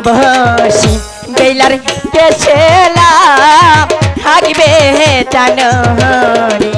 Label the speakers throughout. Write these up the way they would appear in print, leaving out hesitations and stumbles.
Speaker 1: বসি বেলার কেছেলা হাগবে টানরে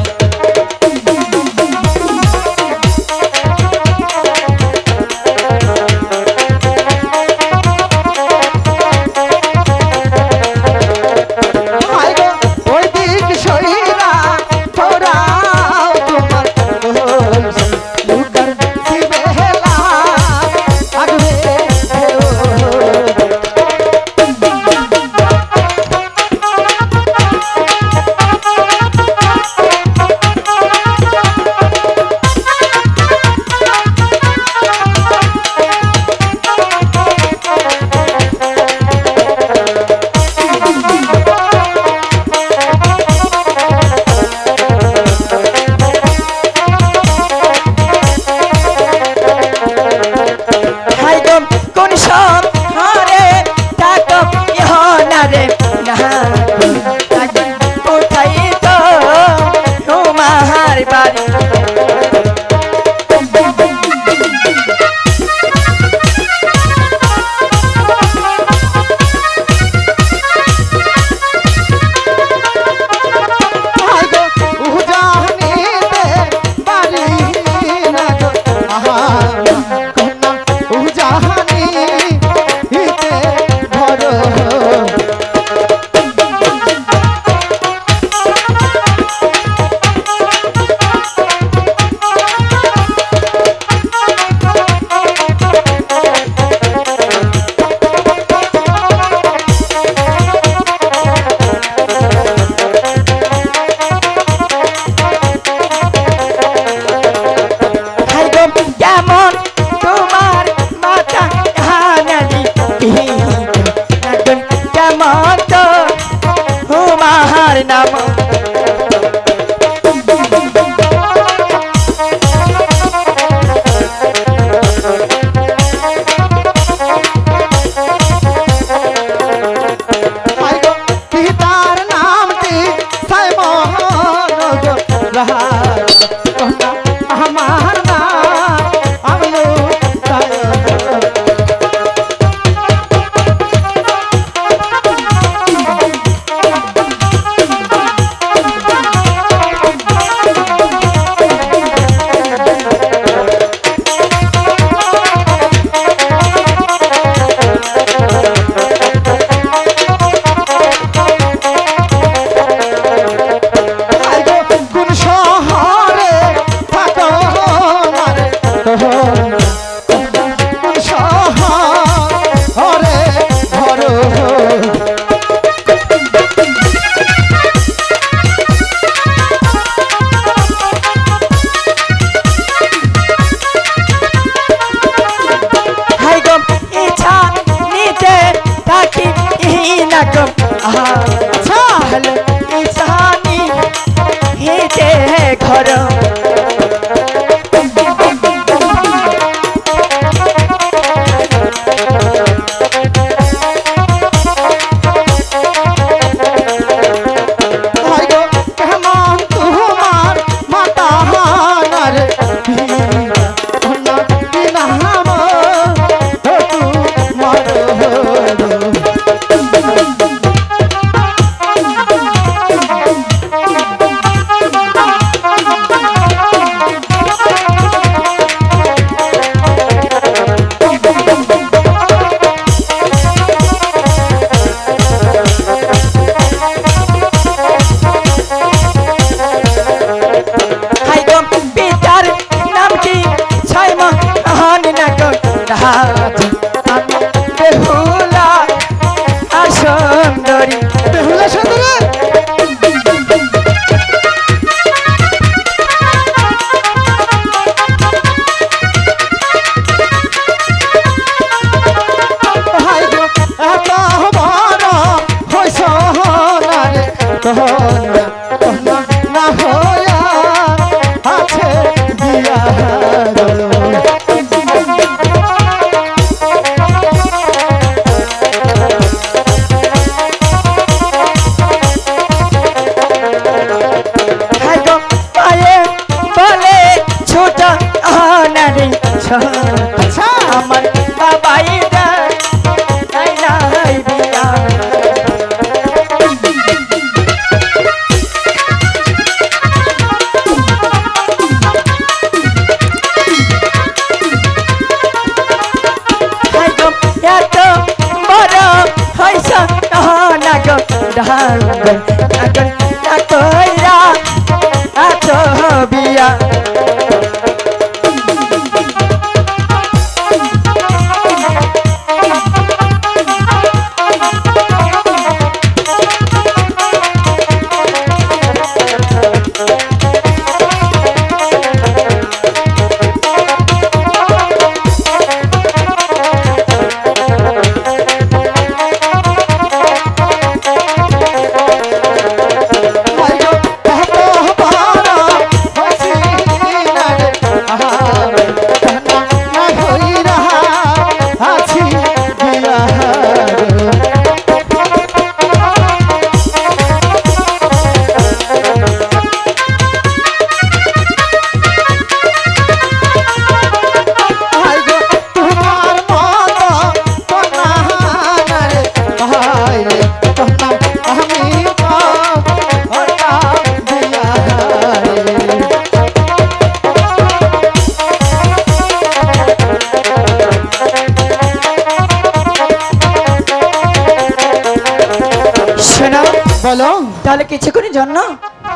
Speaker 1: তাহলে কিছুক্ষণের জন্য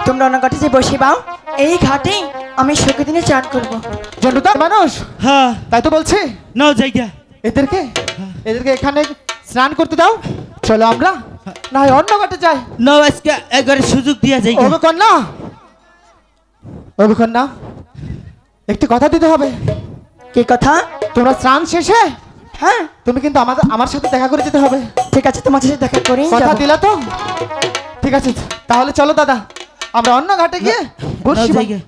Speaker 1: তোমরা অন্য ঘাটে যে বসে পাও, এই ঘাটে আমি সুখে দিনে চান করবো।
Speaker 2: জন্টুদার মানুষ,
Speaker 3: হ্যাঁ
Speaker 2: তাই তো বলছি।
Speaker 3: নাও জায়গা
Speaker 2: এদেরকে এখানে স্নান করতে দাও। চলো আমরা না হয় অন্য ঘাটে যাই।
Speaker 3: নাও আজকে একবারে সুযোগ দিয়া যাই।
Speaker 2: ওগো কন্যা, একটি কথা দিতে হবে।
Speaker 1: কি কথা?
Speaker 2: তোমরা স্নান শেষে
Speaker 1: হ্যাঁ
Speaker 2: তুমি কিন্তু আমার সাথে দেখা করে যেতে হবে।
Speaker 1: ঠিক আছে, তোমার সাথে দেখা করি।
Speaker 2: কথা দিলা তো? ঠিক আছে, তাহলে চলো দাদা, আমরা অন্য ঘাটে গিয়ে বসি।
Speaker 3: জায়গা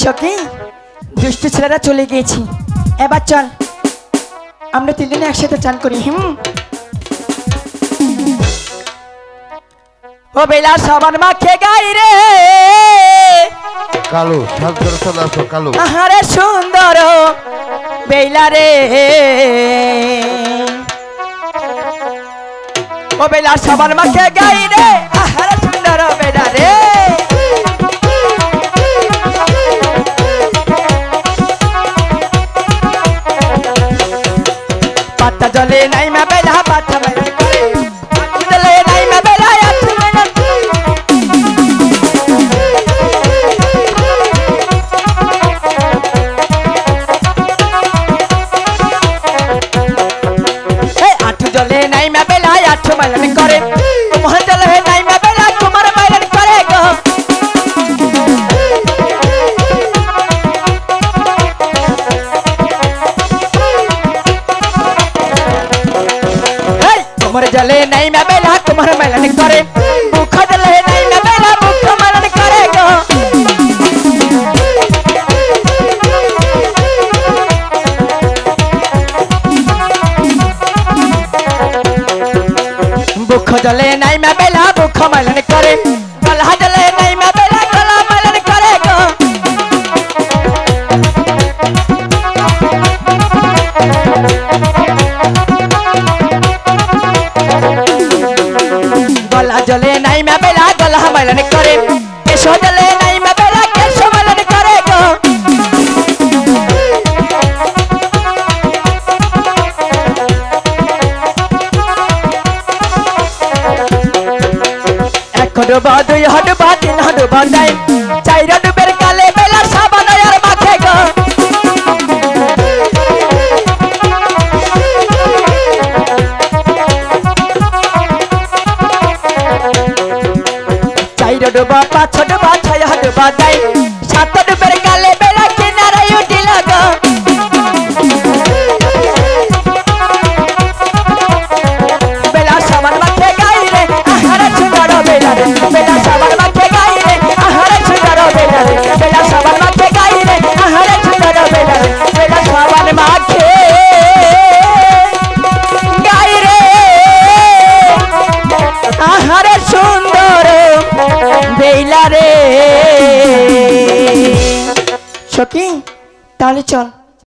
Speaker 1: সখী, দুষ্ট ছেলেরা চলে গিয়েছি, এবার চল আমরা তিনজনে একসাথে চান করি। ও বেলা সাবান মাখে গাই রে
Speaker 4: কালো সাজর চলাছো কালো
Speaker 1: আহারে সুন্দর বেলা রে, ও বেলা সাবান মাখে গাই রে আহারে সুন্দর বেলা রে। পাতা জলে নাই মা বেলা পাতা মেলা করে, জলে নাই মা বেলা আঠু মেলা। আঠু জলে নাই মা বেলা আঠু মেলা করে, মোহন জলে নাই মা বেলা তোমার মেলা করে গো। তোমার জলে নাই মা বেলা তোমার মেলন করে, মুখ জলে নাই মা বেলা মুখ মেলন করে গো। মুখ জলে নাই মা বেলা মুখ মেলন করে, গলা জলে নাই মা বেলা গলা মেলন করে গো। গলা জলে নাই মা বেলা গলা মেলন করে, কেশো জলে নাই মা বেলা কেশো মেলন করে গো। এক ডুবা দুই ডুবা তিন ডুবা যাই, চার ডুবের কালে বেলা সাবান আর মাখে গো। চার ডুবা পাঁচ ডুবা ছয় ডুবা যাই, সাত ডুবের কালে বেলা কিনারায় উঠিল গো। বেলা সাবান মাখে গাই রে আহারে সুন্দর বেলা রে, বেলা সাবান মাখে গাই রে আহারে সুন্দর বেলা রে, বেলা সাবান মাখে গাই রে আহারে সুন্দর বেলা রে, বেলা সাবান মাখে গাই রে আহারে সুন্দর বেলা রে। সখী, তাহলে চল।